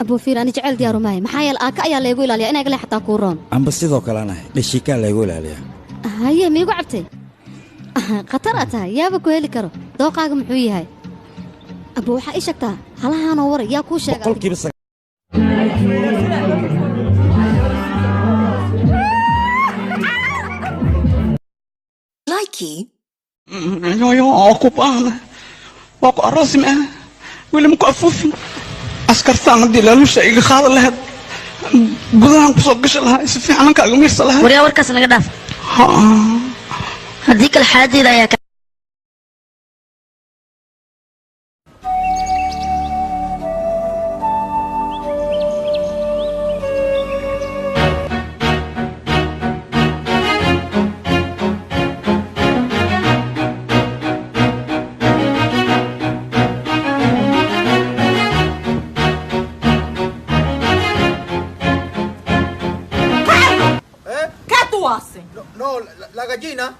أبو فيران جعل ديارو ماي محايل آكا يا اللي يقول عليا أنا أقول حتى كورون عم بسيطو كلانا للشيكان اللي يقول عليها هيا ميقو عبتي خطرتها يا بكو هيلي كرو دوقاق محوي هاي أبو وحا إيشكتا هلا هانور يا كو شيغا قولكي بس لايكي يو aku bang aku arasim wilim ku afufi askartaan hadii laalusha iga qaada lahayd gudahan ku soo gashay lahaa si fiican kaaga miirsa lahaa wariya warkaas naga dhaaf haddii kale xaaladdeeda ayaa No, la gallina.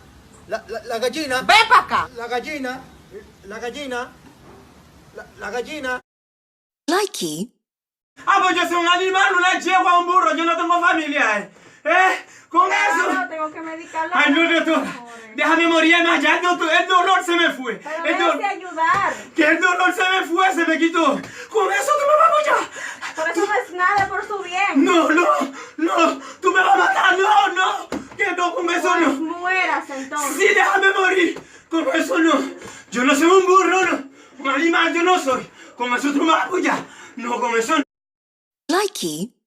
La gallina. Ven para acá. La gallina. La gallina. La gallina. Likey. Ah, pues yo soy un animal, una yegua, un burro, yo no tengo familia, con eso. No, tengo que medicarlo. Ay, no, doctor. Déjame morir más ya, doctor. El dolor se me fue. Pero déjate ayudar. Que el dolor se me fue, se me quitó. Con eso tú me vas a apoyar. Por eso no es nada, por su bien. No, tú me vas a matar, no. Que no, con eso Pues no. mueras entonces. Sí, déjame morir. Con eso no. Yo no soy un burro, no. Un animal yo no soy. Con eso tú me vas a apoyar. No, con eso no. Likey.